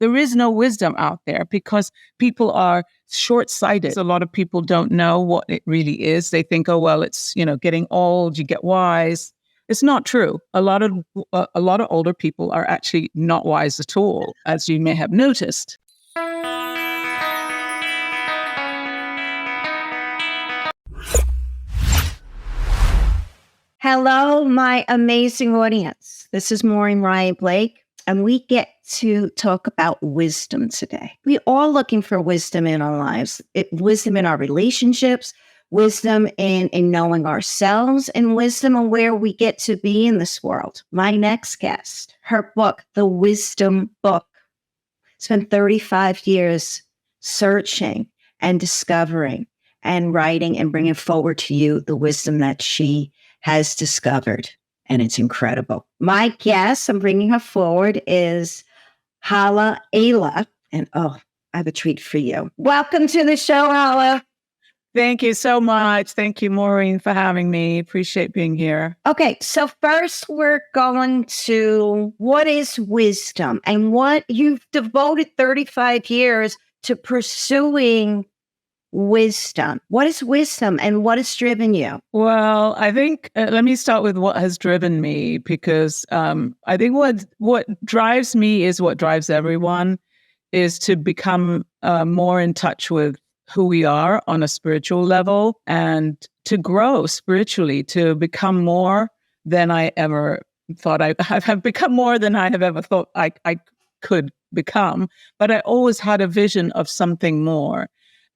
There is no wisdom out there because people are short-sighted. A lot of people don't know what it really is. They think, oh, well, it's, getting old, you get wise. It's not true. A lot of older people are actually not wise at all, as you may have noticed. Hello, my amazing audience. This is Maureen Blake, and we get to talk about wisdom today. We're all looking for wisdom in our lives, wisdom in our relationships, wisdom in knowing ourselves, and wisdom on where we get to be in this world. My next guest, her book, The Wisdom Book, spent 35 years searching and discovering and writing and bringing forward to you the wisdom that she has discovered. And it's incredible. My guest, I'm bringing her forward, is Halla Ayla. And I have a treat for you. Welcome to the show, Halla. Thank you so much. Thank you, Maureen, for having me. Appreciate being here. Okay, so first we're going to what is wisdom and what you've devoted 35 years to pursuing wisdom. What is wisdom and what has driven you? Well, I think let me start with what has driven me, because I think what drives me is what drives everyone, is to become more in touch with who we are on a spiritual level and to grow spiritually, to become more than I ever thought I've become more than I have ever thought I could become. But I always had a vision of something more.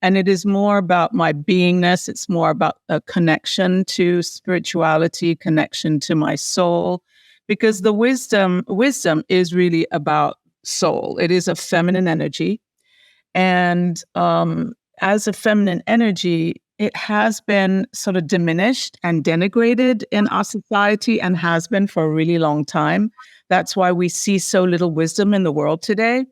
And it is more about my beingness. It's more about a connection to spirituality, connection to my soul, because the wisdom is really about soul. It is a feminine energy. And as a feminine energy, it has been sort of diminished and denigrated in our society and has been for a really long time. That's why we see so little wisdom in the world today.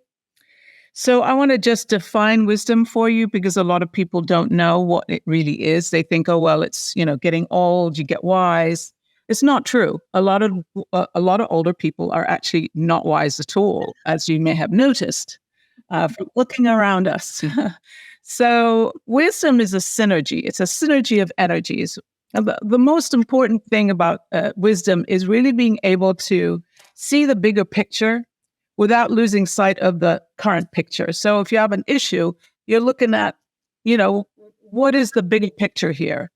So I want to just define wisdom for you, because a lot of people don't know what it really is. They think, oh, well, it's, getting old, you get wise. It's not true. A lot of older people are actually not wise at all, as you may have noticed from looking around us. So wisdom is a synergy. It's a synergy of energies. The most important thing about wisdom is really being able to see the bigger picture without losing sight of the current picture. So if you have an issue, you're looking at, what is the bigger picture here?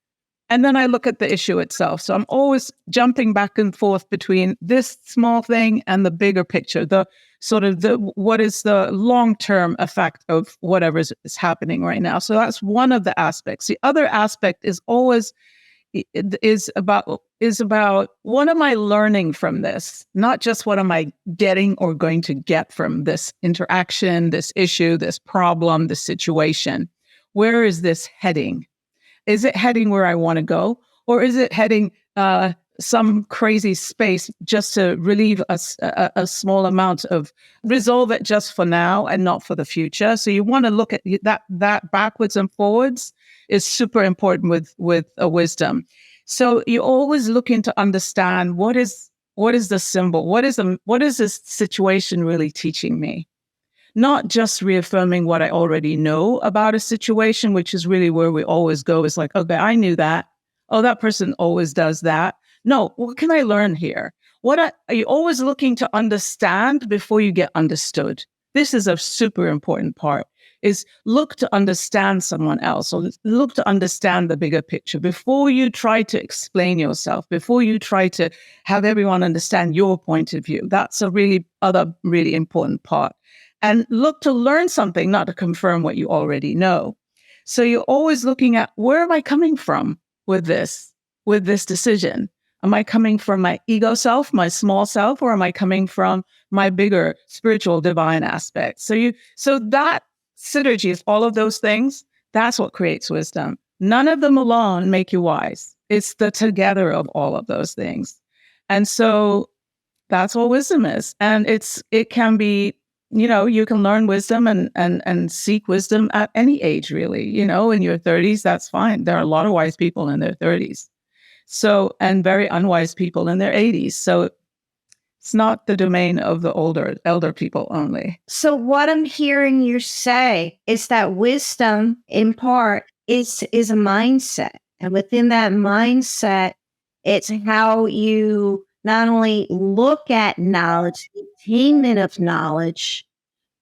And then I look at the issue itself. So I'm always jumping back and forth between this small thing and the bigger picture, what is the long-term effect of whatever is happening right now. So that's one of the aspects. The other aspect is always about what am I learning from this? Not just what am I getting or going to get from this interaction, this issue, this problem, this situation. Where is this heading? Is it heading where I want to go? Or is it heading some crazy space just to relieve a small amount of, resolve it just for now and not for the future? So you want to look at that backwards and forwards is super important with a wisdom. So you're always looking to understand what is the symbol? What is this situation really teaching me? Not just reaffirming what I already know about a situation, which is really where we always go. It's like, okay, I knew that. Oh, that person always does that. No, what can I learn here? Are you always looking to understand before you get understood? This is a super important part, is look to understand someone else, or look to understand the bigger picture before you try to explain yourself, before you try to have everyone understand your point of view. That's a really important part. And look to learn something, not to confirm what you already know. So you're always looking at, where am I coming from with this decision? Am I coming from my ego self, my small self, or am I coming from my bigger spiritual divine aspect? So that synergy of all of those things, that's what creates wisdom. None of them alone make you wise. It's the together of all of those things. And so that's what wisdom is. And it can be, you can learn wisdom and seek wisdom at any age, really. In your 30s, that's fine. There are a lot of wise people in their 30s. So, and very unwise people in their 80s. It's not the domain of the elder people only. So what I'm hearing you say is that wisdom, in part, is a mindset. And within that mindset, it's how you not only look at knowledge, the attainment of knowledge,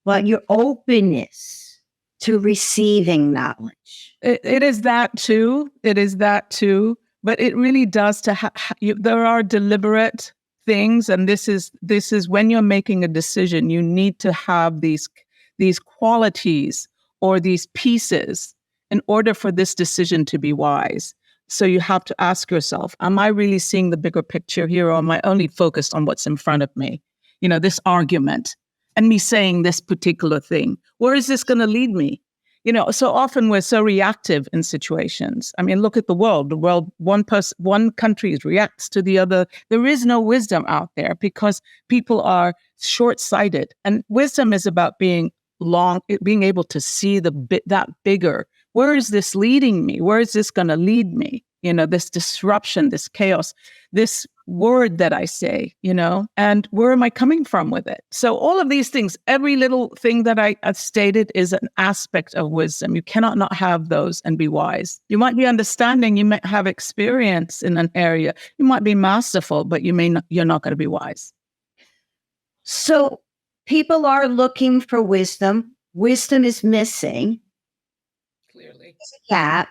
but your openness to receiving knowledge. It is that too. It is that too. But it really does there are deliberate things, and this is when you're making a decision, you need to have these qualities or these pieces in order for this decision to be wise. So you have to ask yourself, am I really seeing the bigger picture here, or am I only focused on what's in front of me? This argument and me saying this particular thing. Where is this going to lead me? So often we're so reactive in situations. I mean, look at the world. The world, one country reacts to the other. There is no wisdom out there because people are short-sighted. And wisdom is about being able to see that bigger. Where is this leading me? Where is this going to lead me? This disruption, this chaos, this word that I say, and where am I coming from with it? So all of these things, every little thing that I've stated is an aspect of wisdom. You cannot not have those and be wise. You might be understanding, you might have experience in an area, you might be masterful, but you're not going to be wise. So people are looking for wisdom. Wisdom is missing. Clearly. There's a gap.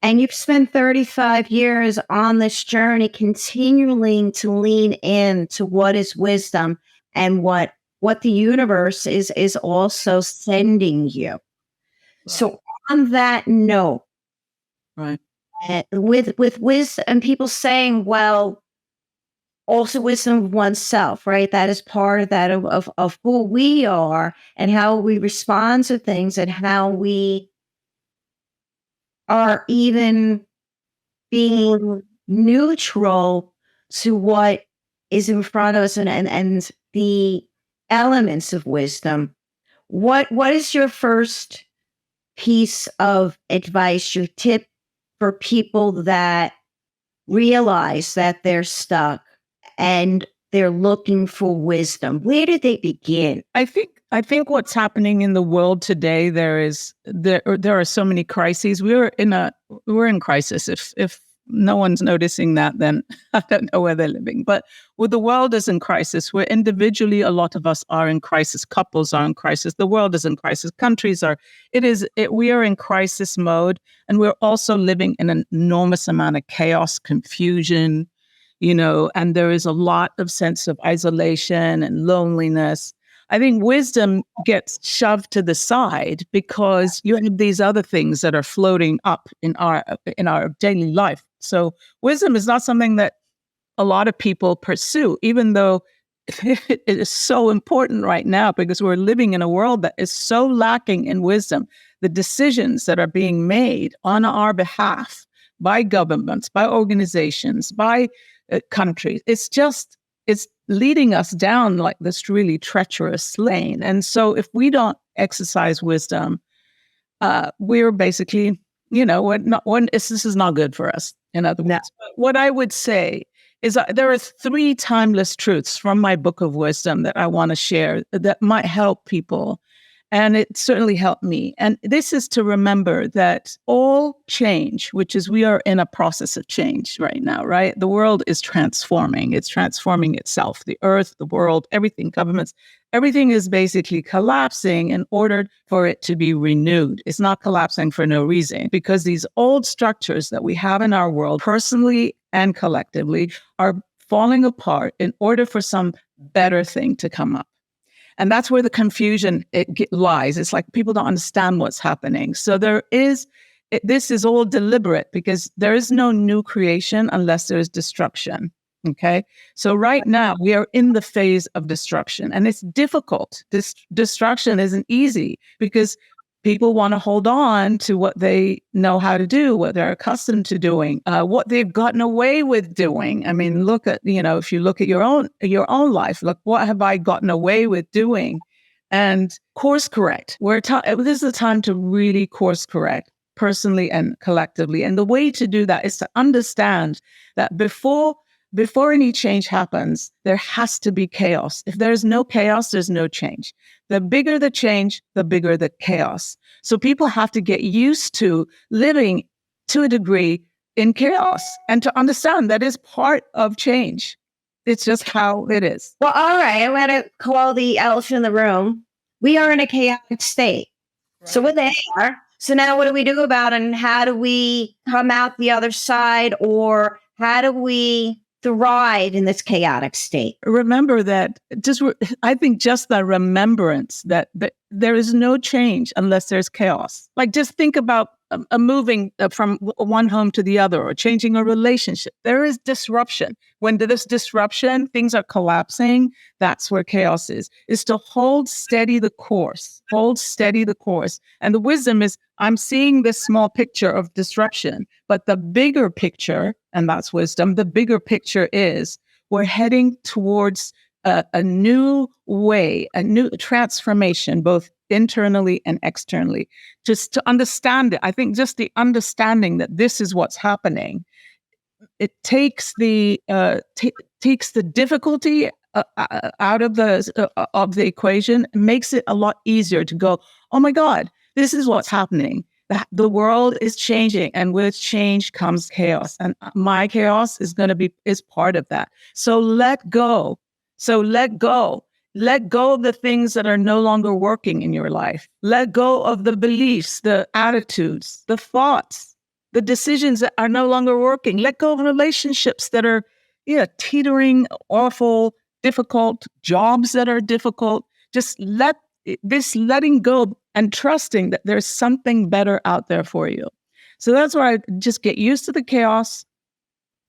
And you've spent 35 years on this journey, continuing to lean into what is wisdom and what the universe is also sending you. Right. So on that note, right, with wisdom, and people saying, well, also wisdom of oneself, right? That is part of that of who we are and how we respond to things and how we are even being neutral to what is in front of us and the elements of wisdom. What is your first piece of advice, your tip for people that realize that they're stuck and they're looking for wisdom? Where do they begin? I think what's happening in the world today, there are so many crises. We're in crisis. If no one's noticing that, then I don't know where they're living. But the world is in crisis. We're individually, a lot of us are in crisis. Couples are in crisis. The world is in crisis. Countries are. We are in crisis mode, and we're also living in an enormous amount of chaos, confusion, and there is a lot of sense of isolation and loneliness. I think wisdom gets shoved to the side because you have these other things that are floating up in our daily life. So wisdom is not something that a lot of people pursue, even though it is so important right now because we're living in a world that is so lacking in wisdom. The decisions that are being made on our behalf by governments, by organizations, by countries, it's leading us down like this really treacherous lane. And so if we don't exercise wisdom, we're basically, this is not good for us, in other words. But what I would say is there are 3 timeless truths from my book of wisdom that I want to share that might help people. And it certainly helped me. And this is to remember that all change, which is we are in a process of change right now, right? The world is transforming. It's transforming itself. The earth, the world, everything, governments, everything is basically collapsing in order for it to be renewed. It's not collapsing for no reason because these old structures that we have in our world, personally and collectively, are falling apart in order for some better thing to come up. And that's where the confusion lies. It's like people don't understand what's happening. So this is all deliberate because there is no new creation unless there is destruction. Okay. So right now we are in the phase of destruction and it's difficult. This destruction isn't easy because people want to hold on to what they know how to do, what they're accustomed to doing, what they've gotten away with doing. I mean, look at, if you look at your own life, look, what have I gotten away with doing? And course correct. This is a time to really course correct personally and collectively. And the way to do that is to understand that before before any change happens, there has to be chaos. If there's no chaos, there's no change. The bigger the change, the bigger the chaos. So people have to get used to living to a degree in chaos and to understand that is part of change. It's just how it is. Well, all right. I'm going to call the elephant in the room. We are in a chaotic state. Right. So we're there. So now what do we do about it? And how do we come out the other side? Or how do we thrive in this chaotic state? Remember that I think just the remembrance that there is no change unless there's chaos. Like just think about moving from one home to the other or changing a relationship. There is disruption. When there's disruption, things are collapsing. That's where chaos is to hold steady the course, hold steady the course. And the wisdom is I'm seeing this small picture of disruption, but the bigger picture, and that's wisdom, the bigger picture is we're heading towards a new way, a new transformation, both internally and externally. Just to understand it, I think just the understanding that this is what's happening, it takes the difficulty out of the equation, makes it a lot easier to go, oh my God, this is what's happening. The world is changing, and with change comes chaos. And my chaos is part of that. So let go. Let go of the things that are no longer working in your life. Let go of the beliefs, the attitudes, the thoughts, the decisions that are no longer working. Let go of relationships that are, teetering, awful, difficult, jobs that are difficult. Just letting go and trusting that there's something better out there for you. So that's why I just get used to the chaos.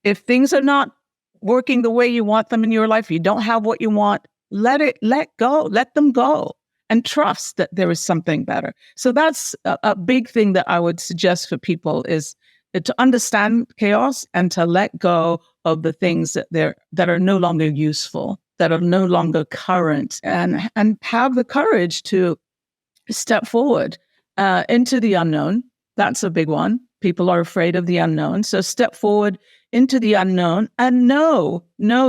If things are not working the way you want them in your life, you don't have what you want, let them go and trust that there is something better. So that's a big thing that I would suggest for people is to understand chaos and to let go of the things that are no longer useful, that are no longer current, and have the courage to step forward into the unknown. That's a big one. People are afraid of the unknown. So step forward into the unknown and know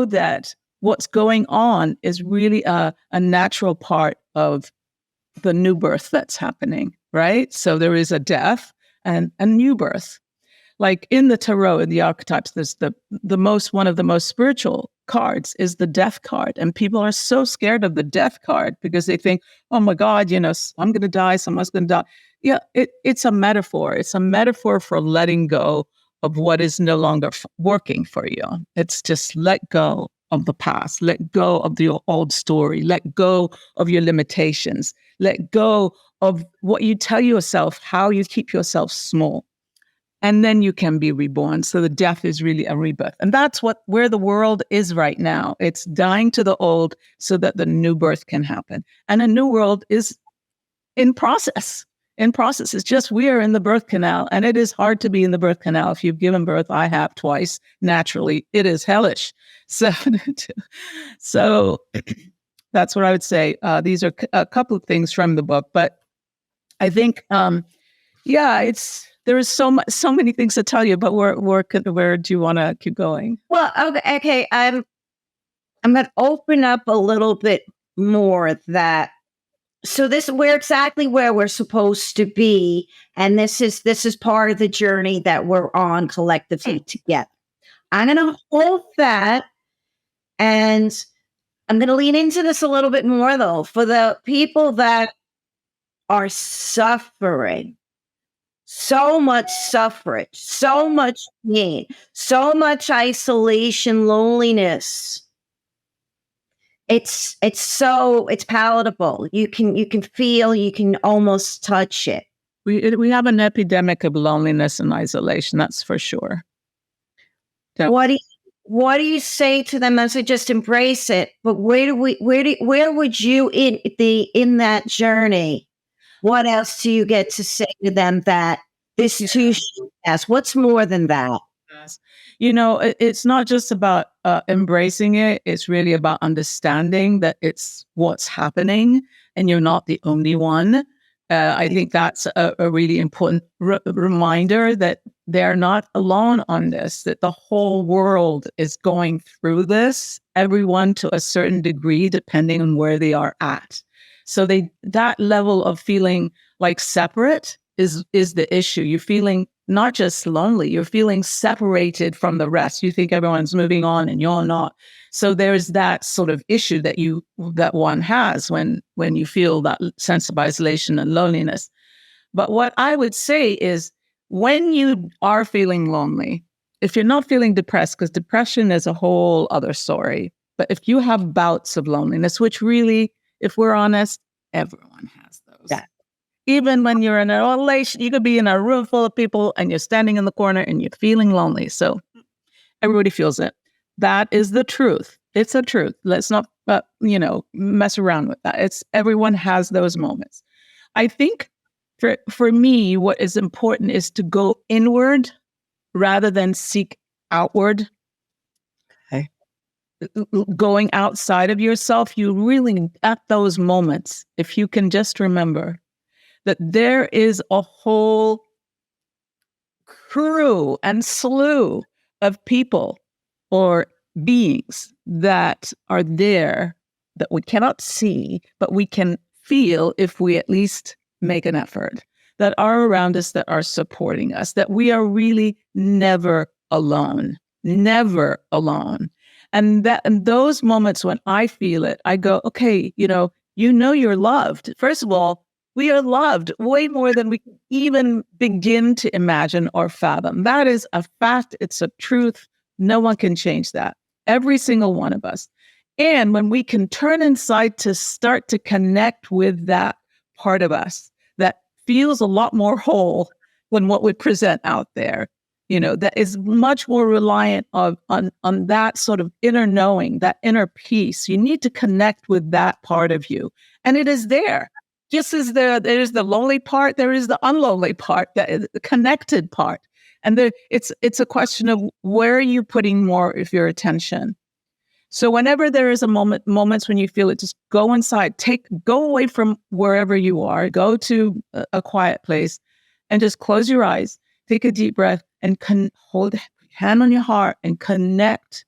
that what's going on is really a natural part of the new birth that's happening, right? So there is a death and a new birth. Like in the tarot, in the archetypes, there's one of the most spiritual cards is the death card. And people are so scared of the death card because they think, oh my God, I'm going to die, someone's going to die. Yeah, it's a metaphor. It's a metaphor for letting go of what is no longer working for you. It's just let go of the past, let go of the old story, let go of your limitations, let go of what you tell yourself, how you keep yourself small. And then you can be reborn. So the death is really a rebirth. And that's where the world is right now. It's dying to the old so that the new birth can happen. And a new world is in process. It's just we are in the birth canal, and it is hard to be in the birth canal. If you've given birth, I have twice, naturally, it is hellish. So that's what I would say. These are a couple of things from the book, but I think, there is so many things to tell you, but where do you want to keep going? Well, okay. I'm going to open up a little bit more that. So we're exactly where we're supposed to be, and this is part of the journey that we're on collectively together. I'm going to hold that, and I'm going to lean into this a little bit more, though, for the people that are suffering. So much suffrage, so much pain, so much isolation, loneliness. It's palatable. You can feel, you can almost touch it. We have an epidemic of loneliness and isolation. That's for sure. What do you say to them as they just embrace it? But where would you in that journey? What else do you get to say to them that this too shall pass? What's more than that? It's not just about embracing it. It's really about understanding that it's what's happening and you're not the only one. I think that's a really important reminder that they're not alone on this, that the whole world is going through this, everyone to a certain degree, depending on where they are at. So that level of feeling like separate is the issue. You're feeling not just lonely, you're feeling separated from the rest. You think everyone's moving on and you're not. So there's that sort of issue that one has when you feel that sense of isolation and loneliness. But what I would say is when you are feeling lonely, if you're not feeling depressed, because depression is a whole other story, but if you have bouts of loneliness, which really, if we're honest, everyone has those. Yeah. Even when you're in a relation, you could be in a room full of people and you're standing in the corner and you're feeling lonely. So everybody feels it. That is the truth. It's a truth. Let's not, mess around with that. It's everyone has those moments. I think for me, what is important is to go inward rather than seek outward. Okay. Going outside of yourself, you really, at those moments, if you can just remember that there is a whole crew and slew of people or beings that are there that we cannot see, but we can feel if we at least make an effort, that are around us, that are supporting us, that we are really never alone, never alone. And those moments when I feel it, I go, okay, you're loved. First of all, we are loved way more than we can even begin to imagine or fathom. That is a fact. It's a truth. No one can change that. Every single one of us. And when we can turn inside to start to connect with that part of us that feels a lot more whole than what we present out there, that is much more reliant on that sort of inner knowing, that inner peace. You need to connect with that part of you. And it is there. Just as there is the lonely part, there is the unlonely part, the connected part. And it's a question of where are you putting more of your attention? So whenever there is moments when you feel it, just go inside, go away from wherever you are, go to a quiet place and just close your eyes, take a deep breath and hold your hand on your heart and connect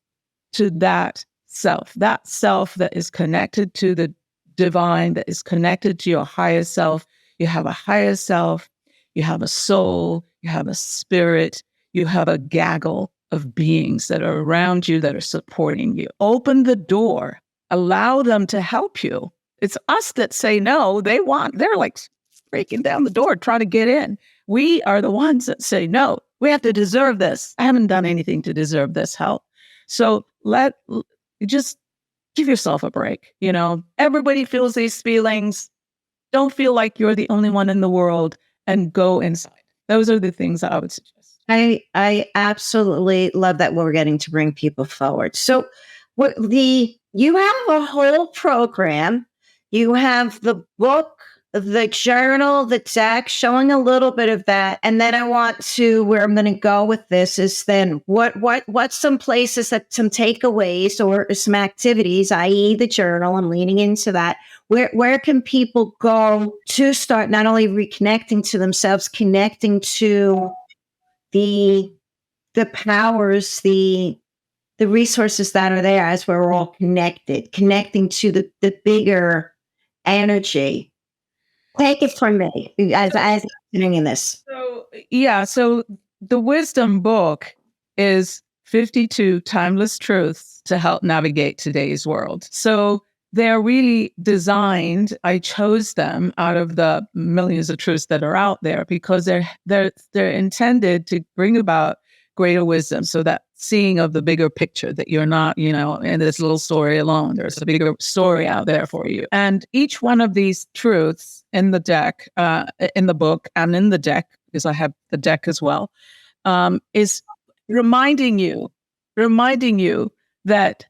to that self that is connected to the divine, that is connected to your higher self. You have a higher self, you have a soul, you have a spirit, you have a gaggle of beings that are around you, that are supporting you. Open the door, allow them to help you. It's us that say no. They're like breaking down the door, trying to get in. We are the ones that say no. We have to deserve this. I haven't done anything to deserve this help. So just give yourself a break. Everybody feels these feelings. Don't feel like you're the only one in the world and go inside. Those are the things that I would suggest. I absolutely love that we're getting to bring people forward. So you have a whole program. You have the book, the journal, the deck, showing a little bit of that. And then where I'm going to go with this is then what's some places that some takeaways or some activities, i.e. the journal, I'm leaning into that. Where can people go to start not only reconnecting to themselves, connecting to the powers, the resources that are there as we're all connecting to the bigger energy. Take it from me as I'm sitting in this. So the wisdom book is 52 timeless truths to help navigate today's world. So they're really designed. I chose them out of the millions of truths that are out there because they're intended to bring about greater wisdom. So that seeing of the bigger picture, that you're not, in this little story alone. There's a bigger story out there for you. And each one of these truths in the deck, in the book and in the deck, because I have the deck as well, is reminding you that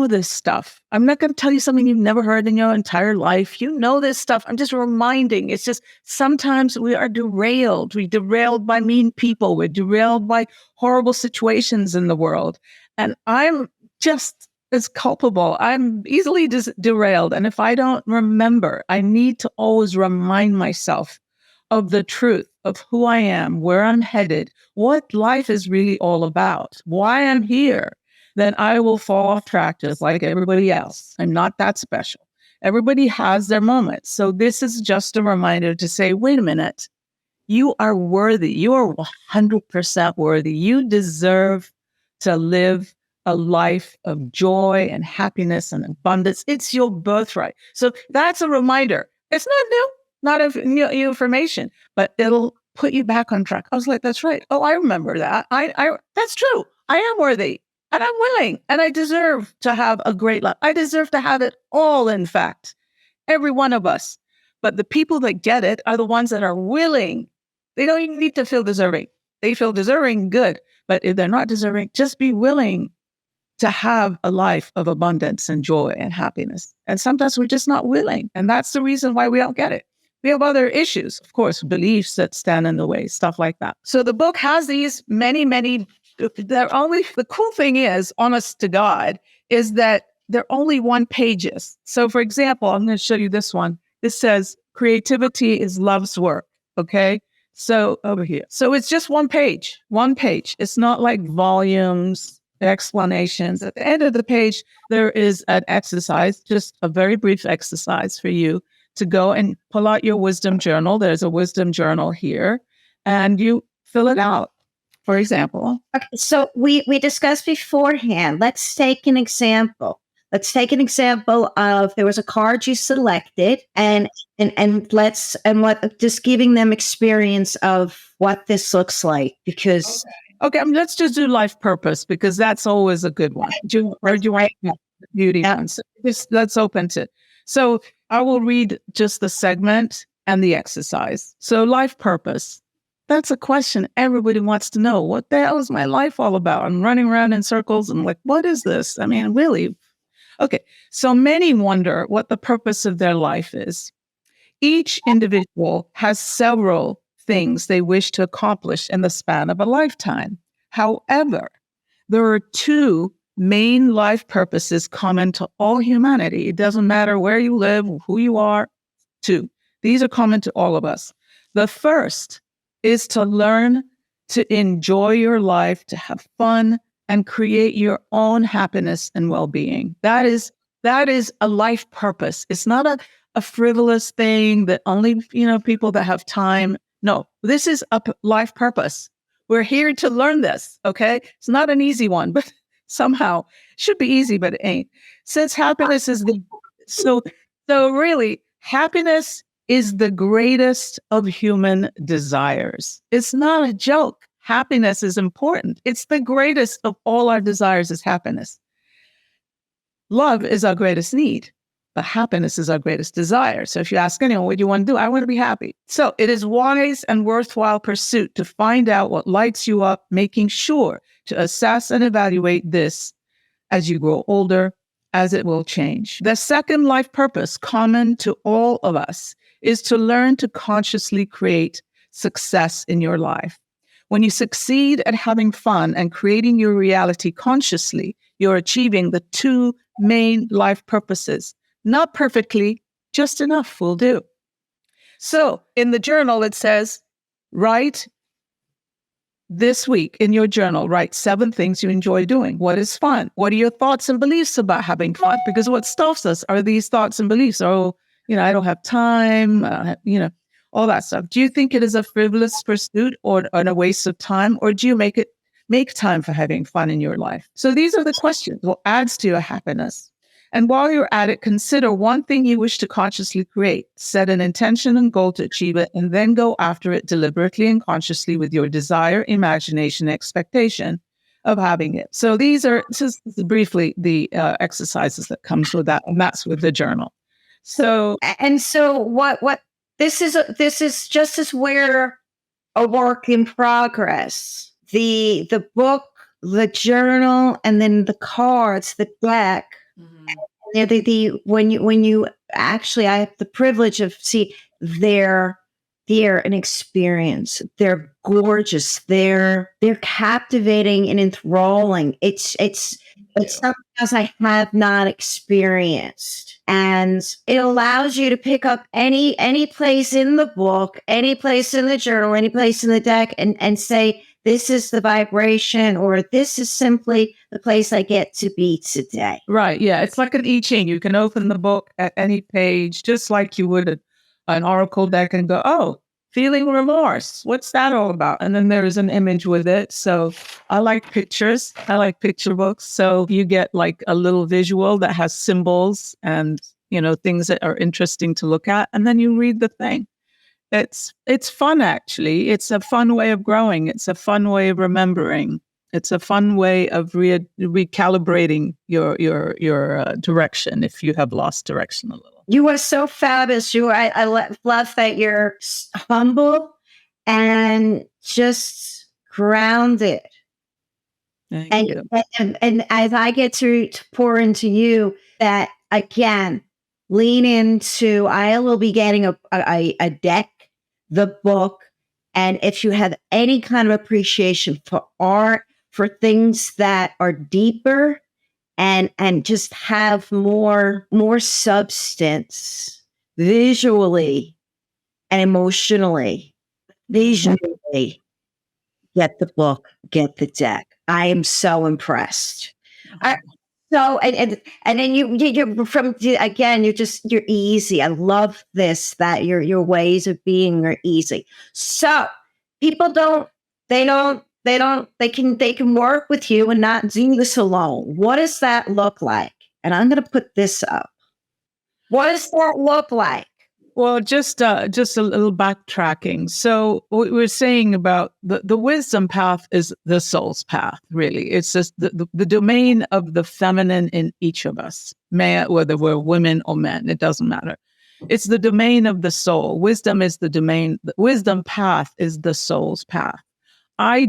this stuff. I'm not going to tell you something you've never heard in your entire life. This stuff. I'm just reminding. It's just sometimes we are derailed. We're derailed by mean people. We're derailed by horrible situations in the world. And I'm just as culpable. I'm easily derailed. And if I don't remember, I need to always remind myself of the truth of who I am, where I'm headed, what life is really all about, why I'm here. Then I will fall off track just like everybody else. I'm not that special. Everybody has their moments. So this is just a reminder to say, wait a minute, you are worthy. You are 100% worthy. You deserve to live a life of joy and happiness and abundance. It's your birthright. So that's a reminder. It's not new, not new information, but it'll put you back on track. I was like, that's right. Oh, I remember that. That's true. I am worthy and I'm willing and I deserve to have a great life. I deserve to have it all, in fact, every one of us. But the people that get it are the ones that are willing. They don't even need to feel deserving. They feel deserving, good. But if they're not deserving, just be willing to have a life of abundance and joy and happiness. And sometimes we're just not willing. And that's the reason why we don't get it. We have other issues, of course, beliefs that stand in the way, stuff like that. So the book has these many, the cool thing is, honest to God, is that they're only one pages. So for example, I'm going to show you this one. This says, creativity is love's work. Okay. So over here. So it's just one page. It's not like volumes, explanations. At the end of the page, there is an exercise, just a very brief exercise for you to go and pull out your wisdom journal. There's a wisdom journal here, and you fill it out, for example. Okay, so we discussed beforehand. Let's take an example. Of there was a card you selected, and just giving them experience of what this looks like, because okay, let's just do life purpose, because that's always a good one. Do you want beauty ones? Let's open to. So I will read just the segment and the exercise. So life purpose. That's a question everybody wants to know. What the hell is my life all about? I'm running around in circles and like, what is this? I mean, really? Okay. So many wonder what the purpose of their life is. Each individual has several things they wish to accomplish in the span of a lifetime. However, there are two main life purposes common to all humanity. It doesn't matter where you live, who you are, two. These are common to all of us. The first is to learn to enjoy your life, to have fun, and create your own happiness and well-being. That is a life purpose. It's not a frivolous thing that only, people that have time. No, this is a life purpose. We're here to learn this, okay? It's not an easy one, but somehow it should be easy, but it ain't. Since happiness is so really, happiness is the greatest of human desires. It's not a joke. Happiness is important. It's the greatest of all our desires is happiness. Love is our greatest need, but happiness is our greatest desire. So if you ask anyone, what do you want to do? I want to be happy. So it is wise and worthwhile pursuit to find out what lights you up, making sure to assess and evaluate this as you grow older, as it will change. The second life purpose, common to all of us, is to learn to consciously create success in your life. When you succeed at having fun and creating your reality consciously, you're achieving the two main life purposes. Not perfectly, just enough will do. So in the journal, it says, write this week in your journal, write 7 things you enjoy doing. What is fun? What are your thoughts and beliefs about having fun? Because what stops us are these thoughts and beliefs. Oh, I don't have time, all that stuff. Do you think it is a frivolous pursuit or a waste of time? Or do you make time for having fun in your life? So these are the questions. What adds to your happiness? And while you're at it, consider one thing you wish to consciously create. Set an intention and goal to achieve it, and then go after it deliberately and consciously with your desire, imagination, expectation of having it. So these are just briefly the exercises that comes with that, and that's with the journal. So what this is just as we're a work in progress. The book, the journal, and then the cards, the deck. Mm-hmm. When you actually, I have the privilege of they're they're an experience. They're gorgeous. They're captivating and enthralling. It's something else I have not experienced. And it allows you to pick up any place in the book, any place in the journal, any place in the deck, and say, this is the vibration, or this is simply the place I get to be today. Right. Yeah. It's like an I Ching. You can open the book at any page, just like you would an oracle deck, and go, oh, feeling remorse. What's that all about? And then there is an image with it. So I like pictures. I like picture books. So you get like a little visual that has symbols and, things that are interesting to look at. And then you read the thing. It's fun, actually. It's a fun way of growing. It's a fun way of remembering. It's a fun way of recalibrating your direction if you have lost direction a little. You are so fabulous. I love that you're humble and just grounded. Thank you. And as I get to pour into you, that again, lean into. I will be getting a deck, the book, and if you have any kind of appreciation for art, for things that are deeper and just have more substance visually and emotionally. Visually, get the book, get the deck. I am so impressed. So and then you're from again. You're easy. I love this, that your ways of being are easy. So people they can work with you and not do this alone. What does that look like? And I'm going to put this up. What does that look like? Well, just a little backtracking. So what we're saying about the wisdom path is the soul's path, really. It's just the domain of the feminine in each of us, whether we're women or men, it doesn't matter. It's the domain of the soul. Wisdom is the domain. The wisdom path is the soul's path. I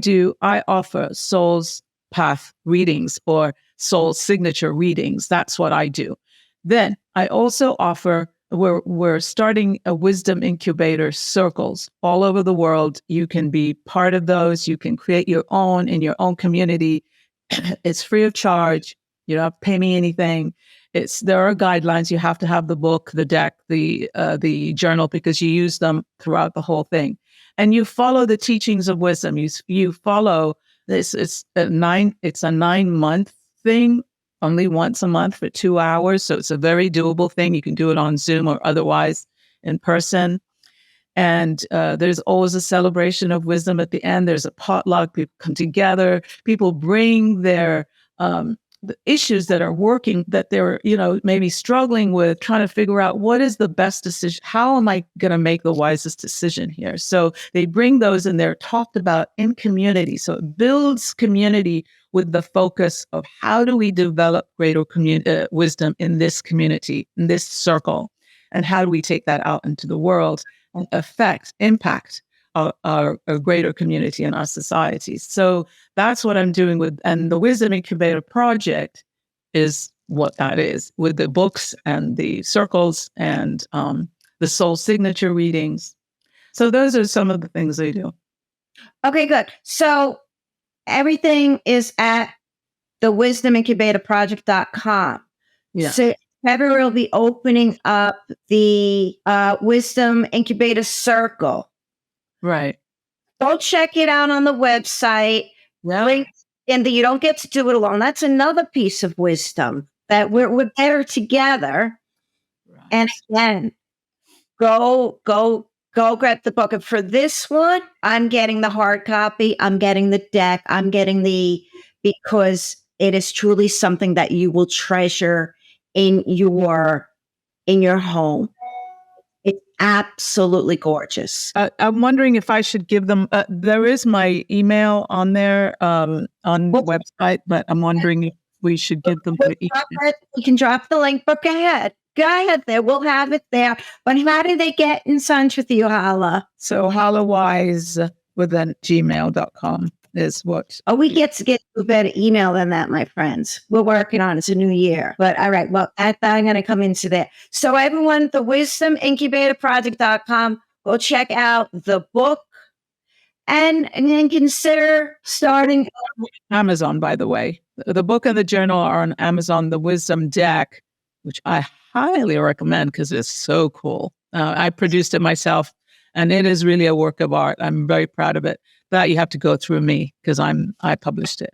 offer soul's path readings or soul signature readings. That's what I do. Then I also offer, we're starting a wisdom incubator circles all over the world. You can be part of those. You can create your own in your own community. It's free of charge. You don't have to pay me anything. There are guidelines. You have to have the book, the deck, the journal, because you use them throughout the whole thing. And you follow the teachings of wisdom. You follow this. It's a 9-month thing, only once a month for 2 hours. So it's a very doable thing. You can do it on Zoom or otherwise in person. And there's always a celebration of wisdom at the end. There's a potluck. People come together. People bring their the issues that are working, that they're, maybe struggling with, trying to figure out what is the best decision. How am I going to make the wisest decision here? So they bring those and they're talked about in community. So it builds community with the focus of how do we develop greater wisdom in this community, in this circle, and how do we take that out into the world and impact our greater community and our societies. So that's what I'm doing and the Wisdom Incubator Project is what that is, with the books and the circles and the soul signature readings. So those are some of the things they do. Okay, good. So everything is at the wisdomincubatorproject.com. Yeah. So February will be opening up the Wisdom Incubator Circle. Right. Go check it out on the website. Yeah. And you don't get to do it alone. That's another piece of wisdom, that we're better together. Right. And again, go grab the book. And for this one, I'm getting the hard copy. I'm getting the deck. I'm getting because it is truly something that you will treasure in your home. It's absolutely gorgeous. I'm wondering if I should give them, there is my email on there on the website, but I'm wondering if we should give them to each. You can drop the link, but go ahead there. We'll have it there. But how do they get in touch with you, Halla? So HallaWise with gmail.com is what. Oh, we get to get a better email than that, my friends. We're working on it. It's a new year. But all right, well, I'm going to come into that. So everyone, the wisdomincubatorproject.com, Go check out the book and then consider starting. Amazon, by the way. The book and the journal are on Amazon. The Wisdom Deck, which I highly recommend because it's so cool. I produced it myself, and it is really a work of art. I'm very proud of it. That you have to go through me because I published it.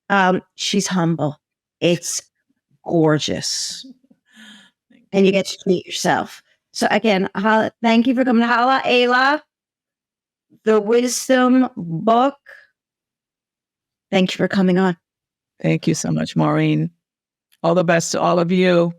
So she's humble. It's gorgeous, and you get to meet yourself. So again, thank you for coming to Halla Ayla, the Wisdom book. Thank you for coming on. Thank you so much, Maureen. All the best to all of you.